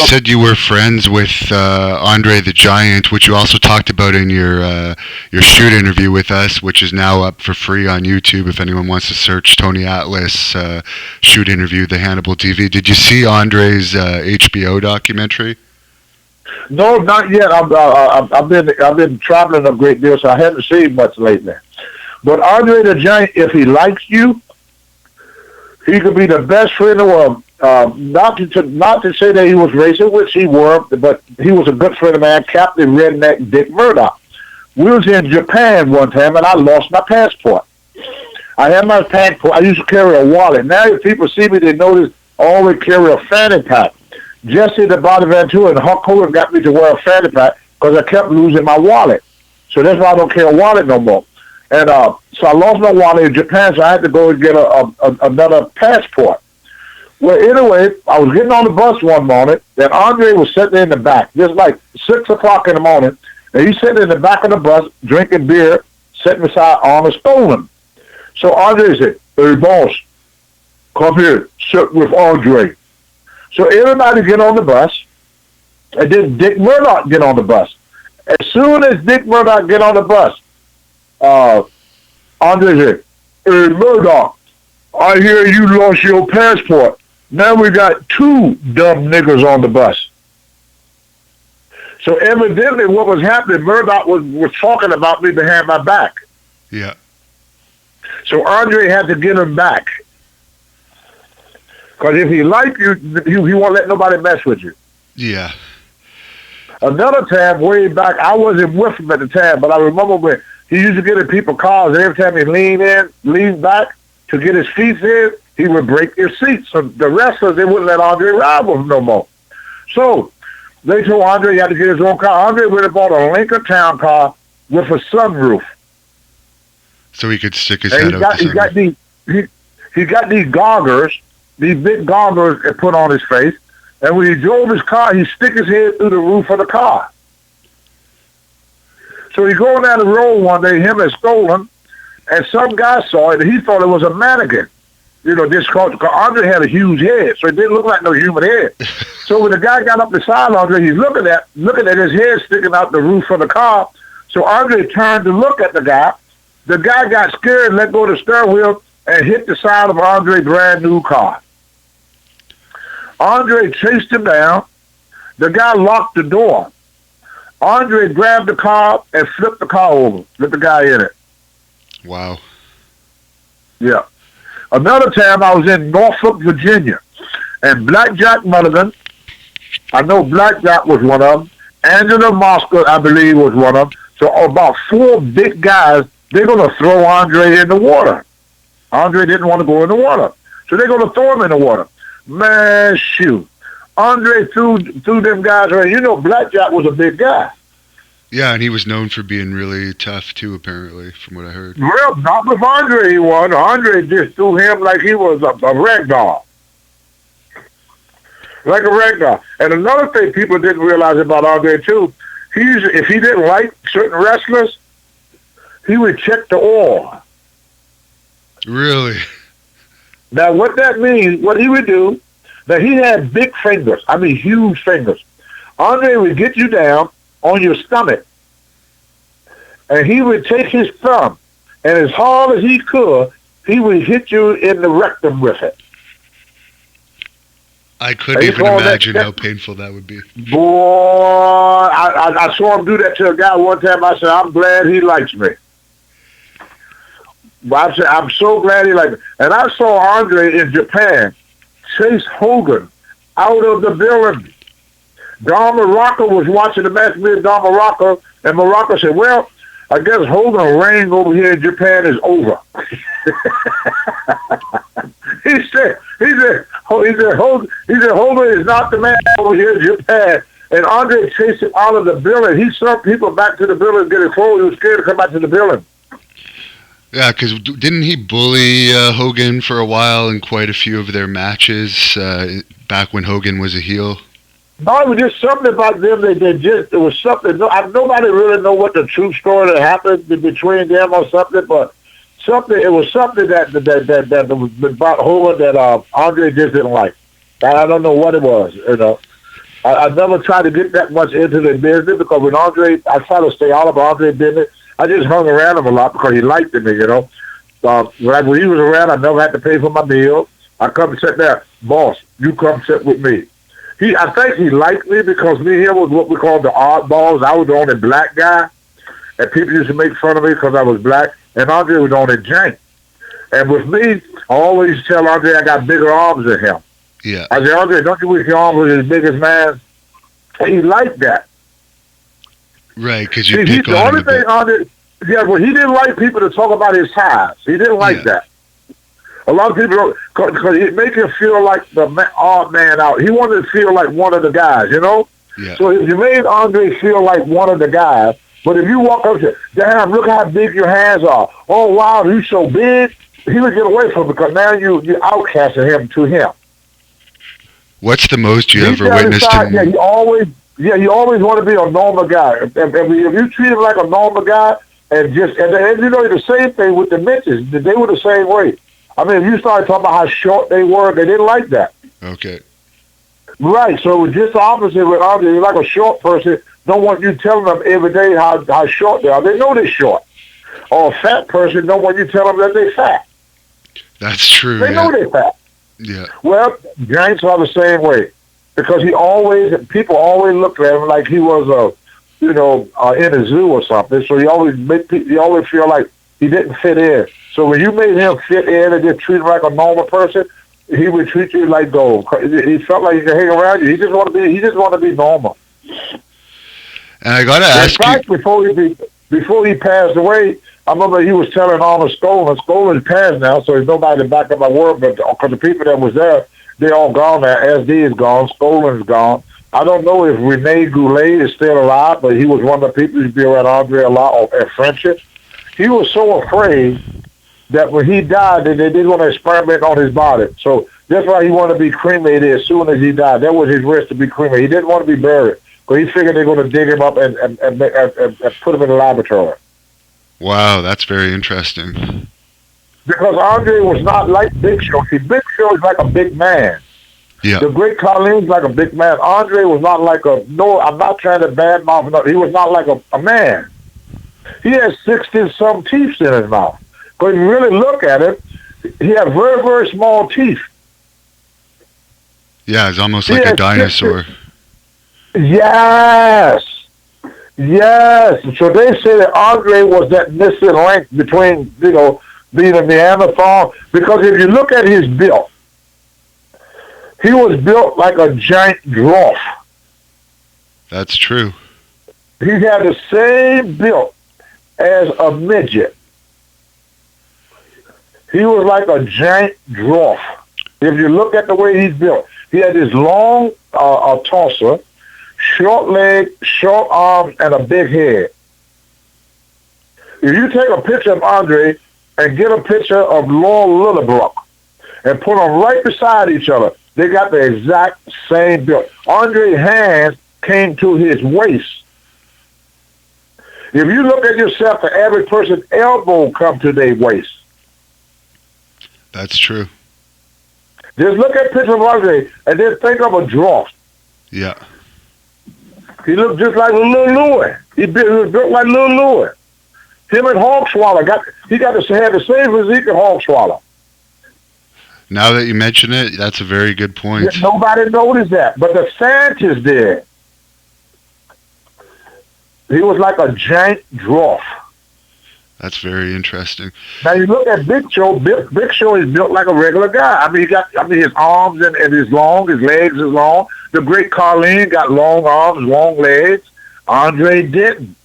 said you were friends with Andre the Giant, which you also talked about in your shoot interview with us, which is now up for free on YouTube if anyone wants to search Tony Atlas shoot interview, the Hannibal TV. Did you see Andre's HBO documentary? No, not yet. I've been traveling a great deal, so I haven't seen much lately. But Andre the Giant, if he likes you, he could be the best friend in the world. Not to say that he was racist, which he was, but he was a good friend of mine, Captain Redneck Dick Murdoch. We was in Japan one time, and I lost my passport. I had my passport. I used to carry a wallet. Now if people see me, they notice I always carry a fanny pack. Jesse the Bonaventura and Hulk Hogan got me to wear a fanny pack because I kept losing my wallet. So that's why I don't carry a wallet no more. And so I lost my wallet in Japan, so I had to go and get another passport. Well, anyway, I was getting on the bus one morning, and Andre was sitting in the back, just like 6 o'clock in the morning, and he's sitting in the back of the bus, drinking beer, sitting beside Arnold Stolen. So Andre said, "Hey, boss, come here, sit with Andre." So everybody get on the bus, and then Dick Murdoch get on the bus. As soon as Dick Murdoch get on the bus, Andre said, "Hey, Murdoch, I hear you lost your passport. Now we got 2 dumb niggas on the bus." So evidently what was happening, Murdoch was talking about me behind my back. Yeah. So Andre had to get him back. Because if he liked you, he won't let nobody mess with you. Yeah. Another time, way back, I wasn't with him at the time, but I remember when he used to get in people's cars, and every time he leaned back to get his feet in, he would break his seat. So the wrestlers, they wouldn't let Andre ride with him no more. So they told Andre he had to get his own car. Andre went and bought a Lincoln Town car with a sunroof. So he could stick his head out the sunroof. He got these goggles, these big goggles that put on his face, and when he drove his car, he stick his head through the roof of the car. So he going down the road one day, him and Stolen, and some guy saw it, and he thought it was a mannequin. You know, this because Andre had a huge head, so it didn't look like no human head. So when the guy got up beside Andre, he's looking at his head sticking out the roof of the car. So Andre turned to look at the guy. The guy got scared and let go of the steering wheel and hit the side of Andre's brand new car. Andre chased him down. The guy locked the door. Andre grabbed the car and flipped the car over with the guy in it. Wow. Yeah. Another time I was in Norfolk, Virginia, and Blackjack Mulligan, I know Blackjack was one of them, Angela Mosca, I believe, was one of them. So about 4 big guys, they're going to throw Andre in the water. Andre didn't want to go in the water, so they're going to throw him in the water. Man, shoot. Andre threw them guys around. You know, Blackjack was a big guy. Yeah, and he was known for being really tough, too, apparently, from what I heard. Well, not with Andre, he was. Andre just threw him like he was a rag doll. Like a rag doll. And another thing people didn't realize about Andre, too, if he didn't like certain wrestlers, he would check the oil. Really? Now, what that means, what he would do, that he had big fingers. I mean, huge fingers. Andre would get you down on your stomach, and he would take his thumb, and as hard as he could, he would hit you in the rectum with it. I couldn't even imagine how painful that would be. Boy, I saw him do that to a guy one time. I said, I'm glad he likes me. I said, I'm so glad he likes me. And I saw Andre in Japan chase Hogan out of the building. Don Morocco was watching the match with Don Morocco, and Morocco said, well, I guess Hogan's reign over here in Japan is over. he said, Hogan is not the man over here in Japan. And Andre chased him out of the building. He sent people back to the building getting cold. He was scared to come back to the building. Yeah, because didn't he bully Hogan for a while in quite a few of their matches back when Hogan was a heel? No, it was just something about them. It was something. Nobody really know what the true story that happened between them or something, but something. It was something that was about Hogan that Andre just didn't like. I don't know what it was. You know, I never tried to get that much into the business because when Andre, I try to stay out of Andre's business. I just hung around him a lot because he liked me, you know. When he was around, I never had to pay for my meals. I come and sit there, boss, you come sit with me. I think he liked me because me and him was what we called the oddballs. I was the only black guy, and people used to make fun of me because I was black, and Andre was the only jank. And with me, I always tell Andre I got bigger arms than him. Yeah. I said, Andre, don't you wish your arms were as big as mine? He liked that. Right, because you pick the on only him a bit. thing Andre, yeah, well, he didn't like people to talk about his size. He didn't like that. A lot of people don't, because it makes you feel like the odd man out. He wanted to feel like one of the guys, you know? Yeah. So if you made Andre feel like one of the guys, but if you walk up and say, damn, look how big your hands are. Oh, wow, you so big. He would get away from it because now you outcasting him to him. What's the most you ever witnessed him? Yeah, you always want to be a normal guy. If you treat him like a normal guy, and you know, the same thing with the midgets. They were the same way. I mean, if you started talking about how short they were, they didn't like that. Okay. Right, so it was just the opposite with Andre. You're like a short person, don't want you telling them every day how short they are. They know they're short. Or a fat person don't want you telling them that they're fat. That's true. They know they're fat. Yeah. Well, Giants are the same way. Because people always looked at him like he was in a zoo or something. So he always feel like he didn't fit in. So when you made him fit in and just treat him like a normal person, he would treat you like gold. He felt like he could hang around you. He just want to be normal. And I got to ask you, before he passed away, I remember he was telling Arnold Skolin. Skolin's passed now, so there's nobody to back up my word. But because the people that was there, they all gone now. SD is gone. Skolin's gone. I don't know if Rene Goulet is still alive, but he was one of the people who used to be around Andre a lot at friendship. He was so afraid that when he died, they didn't want to experiment on his body. So that's why he wanted to be cremated as soon as he died. That was his risk to be cremated. He didn't want to be buried because he figured they're going to dig him up and put him in the laboratory. Wow, that's very interesting. Because Andre was not like Big Show. See, Big Show is like a big man. Yeah. The Great Colleen's like a big man. Andre was not like I'm not trying to badmouth him. He was not like a man. He had 60-some teeth in his mouth. But if you really look at it, he had very, very small teeth. Yeah, it's almost like a dinosaur. Yes. So they say that Andre was that missing link between, being a Neanderthal. Because if you look at his build, he was built like a giant dwarf. That's true. He had the same build as a midget. He was like a giant dwarf. If you look at the way he's built, he had this long torso, short legs, short arms, and a big head. If you take a picture of Andre and get a picture of Laurel Lillibrook and put them right beside each other, they got the exact same build. Andre's hands came to his waist. If you look at yourself, the average person's elbow come to their waist. That's true. Just look at picture of Andre and then think of a dwarf. Yeah. He looked just like Little Louis. He was built like Little Louis. Him and Hogswallow had the same physique as Hogswallow. Now that you mention it, that's a very good point. Yeah, nobody noticed that, but the scientists did. He was like a giant dwarf. That's very interesting. Now you look at Big Show. Big Show is built like a regular guy. I mean, his arms and his legs is long. The Great Colleen got long arms, long legs. Andre didn't.